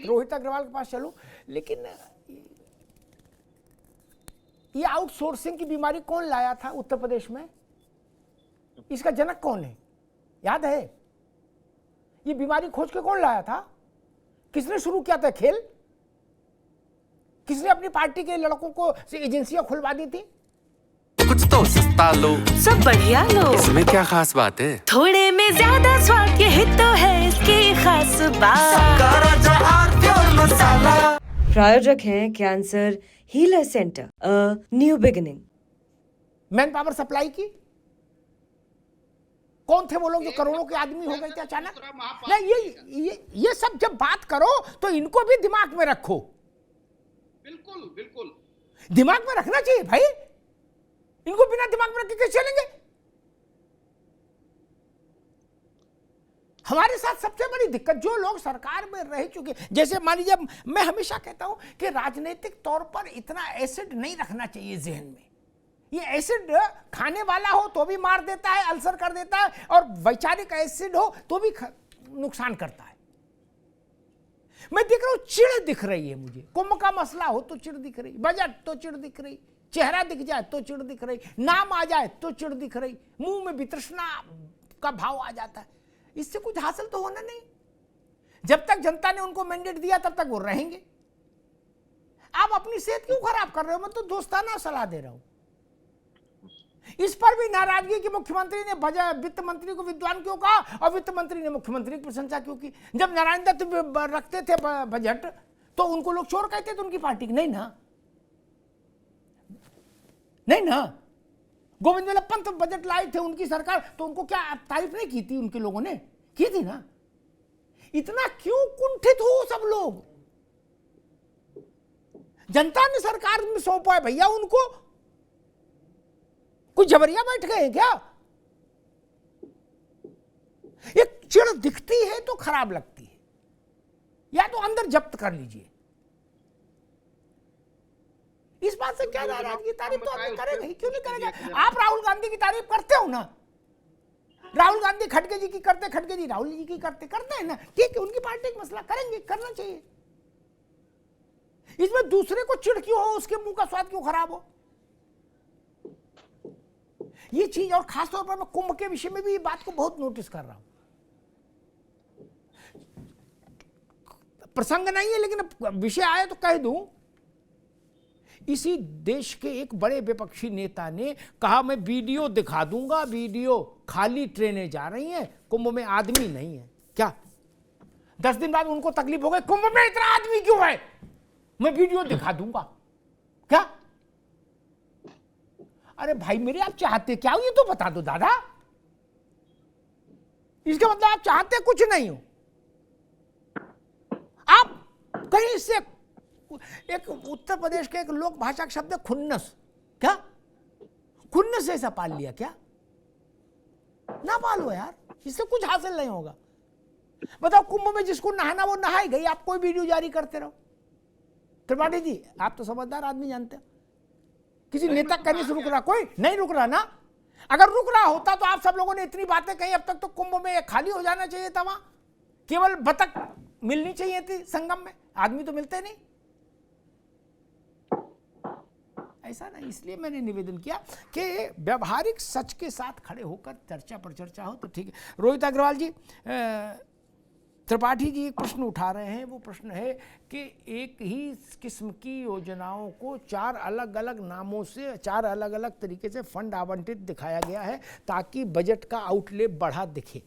रोहित अग्रवाल के पास चलूं, लेकिन ये आउटसोर्सिंग की बीमारी कौन लाया था उत्तर प्रदेश में? इसका जनक कौन है, याद है? ये बीमारी खोज के कौन लाया था? किसने शुरू किया था खेल? किसने अपनी पार्टी के लड़कों को एजेंसियां खुलवा दी थी? कुछ तो सस्ता लो, सब बढ़िया लो, इसमें क्या खास बात है? थोड़े में ज्यादा स्वाद, यही तो है इसकी खास बात। प्रायोजक हैं cancer healer centre, a new beginning. Man power supply की कौन थे वो लोग जो करोड़ों के आदमी हो गए थे अचानक? नहीं, ये सब जब बात करो तो इनको भी दिमाग में रखो। बिल्कुल बिल्कुल दिमाग में रखना चाहिए भाई, इनको बिना दिमाग में रखे कैसे चलेंगे? हमारे साथ सबसे बड़ी दिक्कत, जो लोग सरकार में रह चुके, जैसे मान लीजिए, मैं हमेशा कहता हूं कि राजनीतिक तौर पर इतना एसिड नहीं रखना चाहिए जहन में। ये एसिड खाने वाला हो तो भी मार देता है, अल्सर कर देता है, और वैचारिक एसिड हो तो भी नुकसान करता है। मैं देख रहा हूं चिढ़ दिख रही है मुझे, कुंभ का मसला हो तो चिढ़ दिख रही, बजट तो चिढ़ दिख रही, चेहरा दिख जाए तो चिढ़ दिख रही, नाम आ जाए तो चिढ़ दिख रही, मुंह में वितृष्णा का भाव आ जाता है। इससे कुछ हासिल तो होना नहीं। जब तक जनता ने उनको मैंडेट दिया तब तक वो रहेंगे। आप अपनी सेहत क्यों खराब कर रहे हो? मैं तो दोस्ताना सलाह दे रहा हूं। इस पर भी नाराजगी कि मुख्यमंत्री ने वित्त मंत्री को विद्वान क्यों कहा और वित्त मंत्री ने मुख्यमंत्री की प्रशंसा क्यों की? जब नारायण दत्त रखते थे बजट तो उनको लोग चोर कहते थे उनकी पार्टी की? नहीं ना, नहीं ना। गोविंद वल्लभ पंत बजट लाए थे उनकी सरकार, तो उनको क्या तारीफ नहीं की थी? उनके लोगों ने की थी ना। इतना क्यों कुंठित हो सब लोग? जनता ने सरकार में सौंपा है भैया उनको, कुछ जबरिया बैठ गए क्या? एक चिढ़ दिखती है तो खराब लगती है, या तो अंदर जब्त कर लीजिए। इस बात से क्या नाराजगी? तारीफ तो आदमी करेगा ही, क्यों नहीं करेगा? आप राहुल गांधी की तारीफ करते हो ना, राहुल गांधी खड़गे जी की करते, खड़गे जी राहुल जी की करते हैं ना, ठीक है, उनकी पार्टी का मसला, करेंगे, करना चाहिए। इसमें दूसरे को चिढ़ क्यों हो, उसके मुंह का स्वाद क्यों खराब हो? ये चीज, और खासतौर पर मैं कुंभ के विषय में भी ये बात को बहुत नोटिस कर रहा हूं। प्रसंग नहीं है लेकिन विषय आया तो कह दूं। इसी देश के एक बड़े विपक्षी नेता ने कहा, मैं वीडियो दिखा दूंगा, वीडियो, खाली ट्रेनें जा रही हैं, कुंभ में आदमी नहीं है। क्या 10 दिन बाद उनको तकलीफ हो गई, कुंभ में इतना आदमी क्यों है, मैं वीडियो दिखा दूंगा? क्या? अरे भाई मेरे, आप चाहते क्या हो ये तो बता दो दादा। इसका मतलब आप चाहते कुछ नहीं हो। आप कहीं से, एक उत्तर प्रदेश के एक लोक भाषा का शब्द है खुन्नस, क्या खुन्नस ऐसा पाल लिया क्या? ना पालो यार, इससे कुछ हासिल नहीं होगा। बताओ, कुंभ में जिसको नहाना वो नहा ही गई, आप कोई वीडियो जारी करते रहो। त्रिपाठी जी, आप तो समझदार आदमी, जानते हो किसी नेता करने से रुक रहा, कोई नहीं रुक रहा ना। अगर रुक रहा होता तो आप सब लोगों ने इतनी बातें कही, अब तक तो कुंभ में खाली हो जाना चाहिए था, वहां केवल बतख मिलनी चाहिए थी संगम में, आदमी तो मिलते नहीं। ऐसा नहीं, इसलिए मैंने निवेदन किया कि व्यवहारिक सच के साथ खड़े होकर चर्चा पर चर्चा हो तो ठीक है। रोहित अग्रवाल जी, त्रिपाठी जी एक प्रश्न उठा रहे हैं, वो प्रश्न है कि एक ही किस्म की योजनाओं को 4 अलग अलग नामों से, 4 अलग अलग तरीके से फंड आवंटित दिखाया गया है ताकि बजट का आउटले बढ़ा दिखे।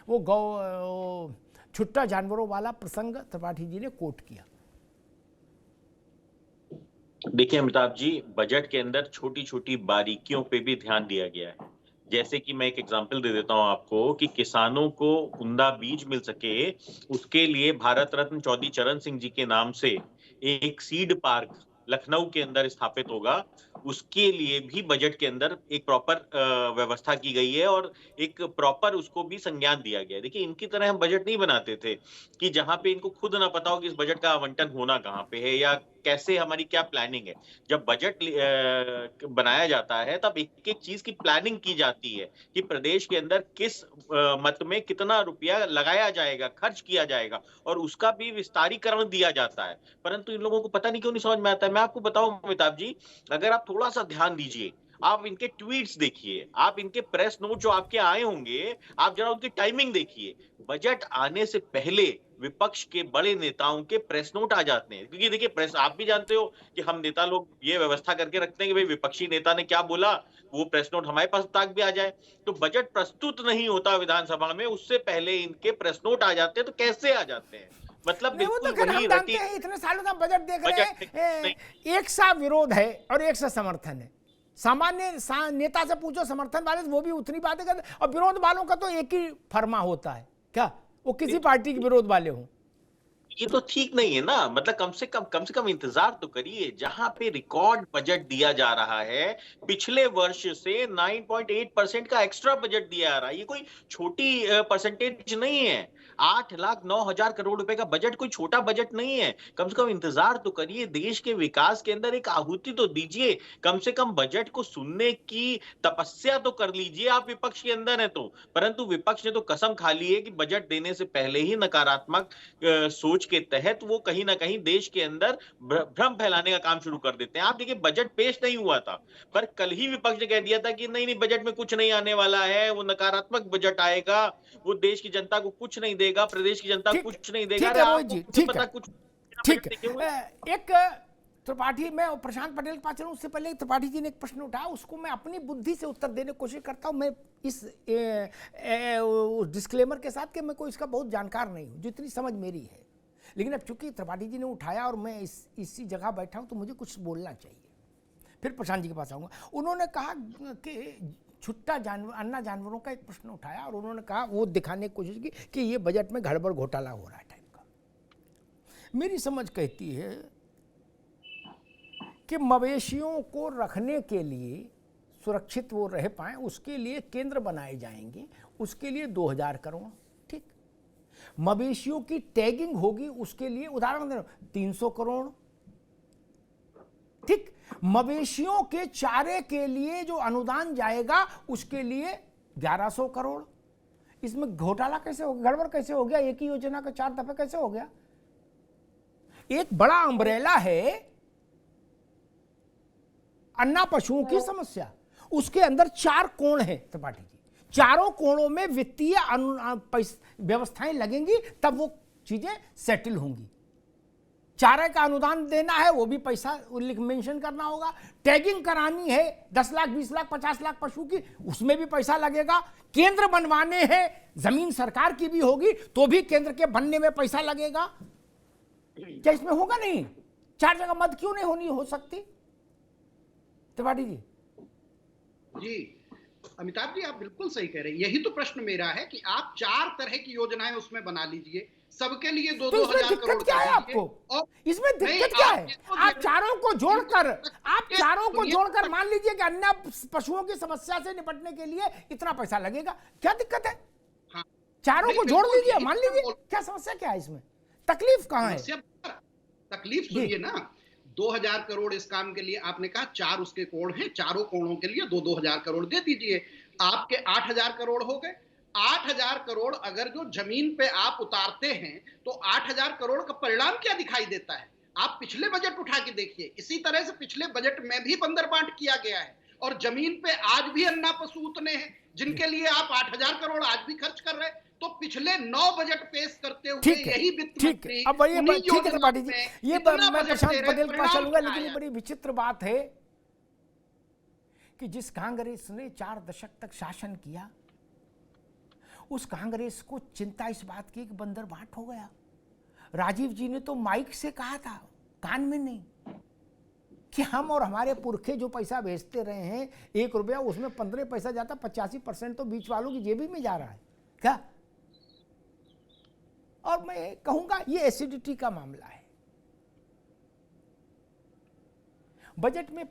वो छुट्टा जानवरों वाला प्रसंग त्रिपाठी जी ने कोट किया। देखिए अमिताभ जी, बजट के अंदर छोटी छोटी बारीकियों पे भी ध्यान दिया गया है। जैसे कि मैं एक एग्जांपल दे देता हूं आपको कि किसानों को उम्दा बीज मिल सके, उसके लिए भारत रत्न चौधरी चरण सिंह जी के नाम से एक सीड पार्क लखनऊ के अंदर स्थापित होगा। उसके लिए भी बजट के अंदर एक प्रॉपर व्यवस्था की गई है और एक प्रॉपर उसको भी संज्ञान दिया गया है। देखिए, इनकी तरह हम बजट नहीं बनाते थे कि जहां पे इनको खुद ना पता हो कि इस बजट का आवंटन होना कहाँ पे है या कैसे हमारी क्या प्लानिंग है। जब बजट बनाया जाता है तब एक एक चीज की प्लानिंग की जाती है कि प्रदेश के अंदर किस मत में कितना रुपया लगाया जाएगा, खर्च किया जाएगा, और उसका भी विस्तारीकरण दिया जाता है। परंतु इन लोगों को पता नहीं क्यों नहीं समझ में आता है। मैं आपको बताऊं अमिताभ जी, अगर आप थोड़ा सा ध्यान दीजिए, आप इनके ट्वीट्स देखिए, आप इनके प्रेस नोट जो आपके आए होंगे, आप जरा उनकी टाइमिंग देखिए। बजट आने से पहले विपक्ष के बड़े नेताओं के प्रेस नोट आ जाते हैं, क्योंकि देखिए प्रेस, आप भी जानते हो कि हम नेता लोग ये व्यवस्था करके रखते हैं कि भाई विपक्षी नेता ने क्या बोला वो प्रेस नोट हमारे पास तक भी आ जाए। तो बजट प्रस्तुत नहीं होता विधानसभा में, उससे पहले इनके प्रेस नोट आ जाते हैं। तो कैसे आ जाते हैं? मतलब नहीं, वो तो बिल्कुल खैर हम वही जानते रटी हैं, इतने सालों से हम बजट देख रहे बजट हैं, एक सा विरोध है और एक सा समर्थन है। सामान्य नेता से पूछो समर्थन वाले से, वो भी उतनी बातें करते हैं, और विरोध वालों का तो एक ही फरमा होता है, क्या वो किसी पार्टी के विरोध वाले हों। ये तो ठीक नहीं है ना। मतलब कम से कम इंतजार तो करिए। जहां पे रिकॉर्ड बजट दिया जा रहा है, पिछले वर्ष से 9.8% का एक्स्ट्रा बजट दिया जा रहा है, ये कोई छोटी परसेंटेज नहीं है। 8,09,000 करोड़ रुपए का बजट कोई छोटा बजट नहीं है। कम से कम इंतजार तो करिए, देश के विकास के अंदर एक आहुति तो दीजिए। कम से कम बजट को सुनने की तपस्या तो कर लीजिए आप विपक्ष के अंदर है तो। परंतु विपक्ष ने तो कसम खा ली है कि बजट देने से पहले ही नकारात्मक सोच के तहत वो कहीं ना कहीं देश के अंदर भ्रम फैलाने का काम शुरू कर देते हैं। आप देखिए, बजट पेश नहीं हुआ था, पर कल ही विपक्ष ने कह दिया था कि नहीं बजट में कुछ नहीं आने वाला है, वो नकारात्मक बजट आएगा, वो देश की जनता को कुछ नहीं देगा, प्रदेश की जनता को कुछ नहीं देगा। ठीक है रोहित जी, ठीक है, कुछ ठीक है। एक त्रिपाठी, मैं प्रशांत पटेल के पास चलूं उससे पहले त्रिपाठी जी ने एक प्रश्न उठाया, उसको मैं अपनी बुद्धि से उत्तर देने की कोशिश करता हूं। मैं इस डिस्क्लेमर के साथ कि मैं कोई इसका बहुत जानकार नहीं हूं, जितनी समझ मेरी है, लेकिन अब चूंकि त्रिपाठी जी ने उठाया और मैं इसी जगह बैठा हूं तो मुझे कुछ बोलना चाहिए। फिर प्रशांत जी के पास आऊँगा। उन्होंने कहा कि छुट्टा जानवर, अन्ना जानवरों का एक प्रश्न उठाया और उन्होंने कहा, वो दिखाने की कोशिश की कि ये बजट में गड़बड़ घोटाला हो रहा है टाइप का। मेरी समझ कहती है कि मवेशियों को रखने के लिए, सुरक्षित वो रह पाएँ उसके लिए केंद्र बनाए जाएंगे, उसके लिए 2000 करोड़, ठीक। मवेशियों की टैगिंग होगी, उसके लिए उदाहरण दे रहा हूं 300 करोड़, ठीक। मवेशियों के चारे के लिए जो अनुदान जाएगा उसके लिए 1100 करोड़। इसमें घोटाला कैसे हो गया, गड़बड़ कैसे हो गया? एक ही योजना का 4 दफे कैसे हो गया? एक बड़ा अम्ब्रेला है अन्ना पशुओं की समस्या, उसके अंदर 4 कोण है त्रिपाठी जी, चारों कोणों में वित्तीय व्यवस्थाएं लगेंगी, तब वो चीजें सेटल होंगी। चारे का अनुदान देना है, वो भी पैसा मेंशन करना होगा। टैगिंग करानी है 10 लाख 20 लाख 50 लाख पशु की, उसमें भी पैसा लगेगा। केंद्र बनवाने हैं, जमीन सरकार की भी होगी तो भी केंद्र के बनने में पैसा लगेगा। क्या इसमें होगा? नहीं। 4 जगह मत क्यों नहीं होनी हो सकती? त्रिपाठी जी। जी अमिताभ जी, आप बिल्कुल सही कह रहे हैं। यही तो प्रश्न मेरा है कि आप 4 तरह की योजनाएं उसमें बना लीजिए, सबके लिए 2-2 हजार करोड़ क्या है आपको? इसमें दिक्कत क्या है? आप चारों को जोड़कर मान लीजिए कि अन्य पशुओं की समस्या से निपटने के लिए इतना पैसा लगेगा, क्या दिक्कत है? हाँ, चारों को जोड़ लीजिए, मान लीजिए, क्या समस्या क्या है इसमें? तकलीफ कहां है? तकलीफ सुनिए ना, 2000 करोड़ इस काम के लिए आपने कहा, 4 उसके कोण हैं, चारों कोणों के लिए 2-2 हजार करोड़ दे दीजिए, आपके 8000 करोड़ हो गए। 8000 करोड़ अगर जो जमीन पे आप उतारते हैं तो 8000 करोड़ का परिणाम क्या दिखाई देता है? आप पिछले बजट उठा के देखिए, इसी तरह से पिछले बजट में भी बंदरबांट किया गया है और जमीन पे आज भी अन्ना पशु उतने हैं जिनके लिए आप 8000 करोड़ आज भी खर्च कर रहे हैं। तो पिछले 9 बजट पेश करते हुए यही वित्त मंत्री, अब ये ठीक है त्रिपाठी जी, ये मैं प्रशांत पटेल के पास चलूंगा, लेकिन ये बड़ी विचित्र बात है कि जिस कांग्रेस ने 4 दशक तक शासन किया, उस कांग्रेस को चिंता इस बात की कि बंदरबांट हो गया। राजीव जी ने तो माइक से कहा था, कान में नहीं, कि हम और हमारे पुरखे जो पैसा भेजते रहे हैं 1 रुपया, उसमें 15 पैसा जाता, 85% तो बीच वालों की जेबी में जा रहा है क्या? और मैं कहूंगा ये एसिडिटी का मामला है। बजट में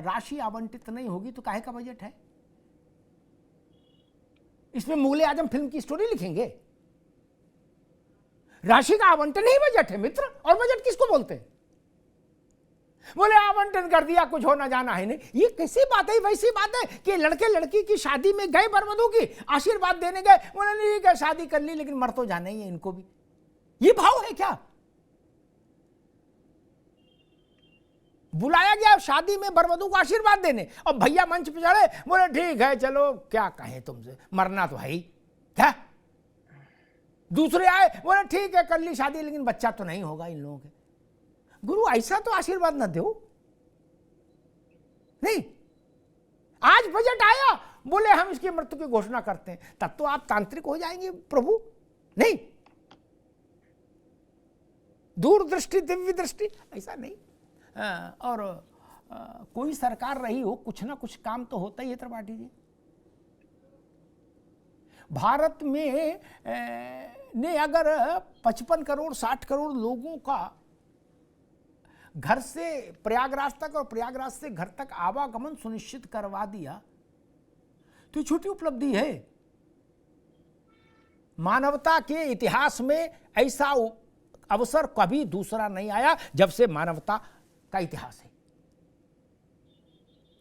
राशि आवंटित नहीं होगी तो काहे का बजट है? इसमें मुगले आजम फिल्म की स्टोरी लिखेंगे? राशि का आवंटन ही बजट है मित्र, और बजट किसको बोलते हैं? बोले आवंटन कर दिया, कुछ होना जाना है नहीं। ये कैसी बात है? वैसी बात है कि लड़के लड़की की शादी में गए, वरवधू की आशीर्वाद देने गए, बोले नहीं क्या शादी कर ली लेकिन मर तो जाना ही है इनको भी। ये भाव है क्या? बुलाया गया शादी में वरवधू को आशीर्वाद देने, और भैया मंच पे चढ़े, बोले ठीक है चलो क्या कहें तुमसे, मरना तो है ही क्या। दूसरे आए, बोले ठीक है कर ली शादी लेकिन बच्चा तो नहीं होगा इन लोगों के। गुरु ऐसा तो आशीर्वाद न दो। नहीं, आज बजट आया, बोले हम इसकी मृत्यु की घोषणा करते हैं, तब तो आप तांत्रिक हो जाएंगे प्रभु। नहीं, दूरदृष्टि दिव्य दृष्टि ऐसा नहीं। और कोई सरकार रही हो, कुछ ना कुछ काम तो होता ही है त्रिपाठी जी। भारत में ने अगर 55 करोड़ 60 करोड़ लोगों का घर से प्रयागराज तक और प्रयागराज से घर तक आवागमन सुनिश्चित करवा दिया तो छोटी उपलब्धि है। मानवता के इतिहास में ऐसा अवसर कभी दूसरा नहीं आया जब से मानवता का इतिहास है।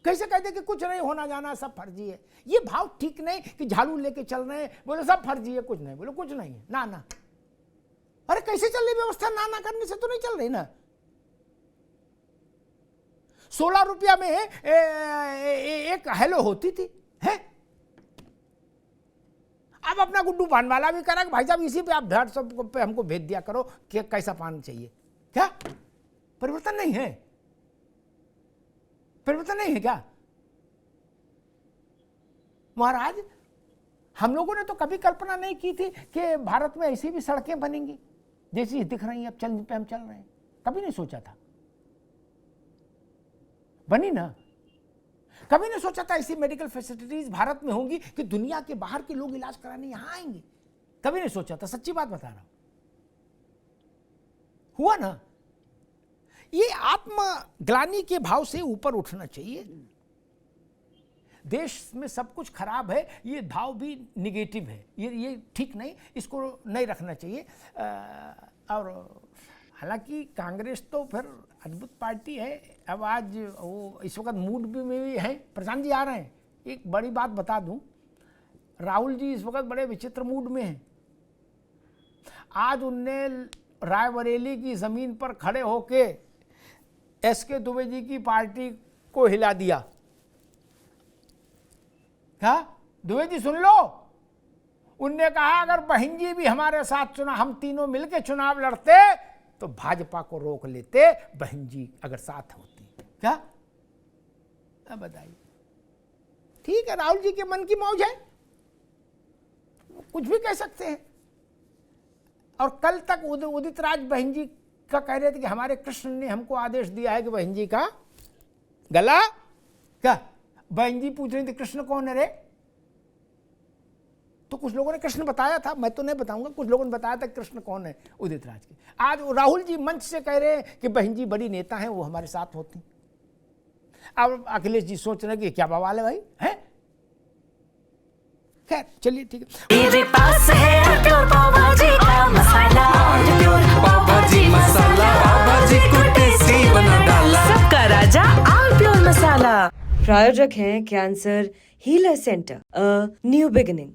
कैसे कहते कि कुछ नहीं होना जाना सब फर्जी है, ये भाव ठीक नहीं कि झाड़ू लेके चल रहे हैं, बोले सब फर्जी है, कुछ नहीं, बोले कुछ नहीं है, ना ना। अरे कैसे चल रही व्यवस्था? ना ना करने से तो नहीं चल रही ना। 16 रुपया में एक हेलो होती थी है। अब अपना गुड्डू पान वाला भी करा कि भाई साहब इसी पे आप ढाट सब पे हमको भेज दिया करो कि कैसा पान चाहिए। क्या परिवर्तन नहीं है? परिवर्तन नहीं है क्या महाराज? हम लोगों ने तो कभी कल्पना नहीं की थी कि भारत में ऐसी भी सड़कें बनेंगी जैसी दिख रही हैं अब चल पे हम चल रहे हैं। कभी नहीं सोचा था, बनी ना। कभी नहीं सोचा था ऐसी मेडिकल फैसिलिटीज भारत में होंगी कि दुनिया के बाहर के लोग इलाज कराने यहां आएंगे। कभी नहीं सोचा था, सच्ची बात बता रहा हूं। हुआ ना। ये आत्मग्लानि के भाव से ऊपर उठना चाहिए। देश में सब कुछ खराब है, ये भाव भी निगेटिव है, ये ठीक नहीं, इसको नहीं रखना चाहिए। और हालांकि कांग्रेस तो फिर अद्भुत पार्टी है। अब आज वो इस वक्त मूड में भी है। प्रशांत जी आ रहे हैं, एक बड़ी बात बता दूं, राहुल जी इस वक्त बड़े विचित्र मूड में हैं। आज उनने रायबरेली की जमीन पर खड़े होके एसके दुबे जी की पार्टी को हिला दिया। क्या दुबे जी सुन लो, उनने कहा अगर बहन जी भी हमारे साथ हम तीनों मिलकर चुनाव लड़ते तो भाजपा को रोक लेते, बहन जी अगर साथ होती। क्या अब बताइए? ठीक है, राहुल जी के मन की मौज है, कुछ भी कह सकते हैं। और कल तक उदित राज बहन जी का कह रहे थे कि हमारे कृष्ण ने हमको आदेश दिया है कि बहन जी का गला। क्या बहन जी पूछ रही थी कृष्ण कौन है रे? तो कुछ लोगों ने कृष्ण बताया था, मैं तो नहीं बताऊंगा, कुछ लोगों ने बताया था कृष्ण कौन है उदित राज के। आज राहुल जी मंच से कह रहे हैं कि बहन जी बड़ी नेता हैं, वो हमारे साथ होती। अब अखिलेश जी सोच रहे कि क्या बवाल है भाई, है? खैर चलिए ठीक है। मेरे पास है प्योर पाव भाजी का मसाला, प्योर पाव भाजी मसाला, पाव भाजी को टेस्टी बना डाला, सबका राजा आल प्योर मसाला। प्रायोजक हैं cancer healer centre, a new beginning.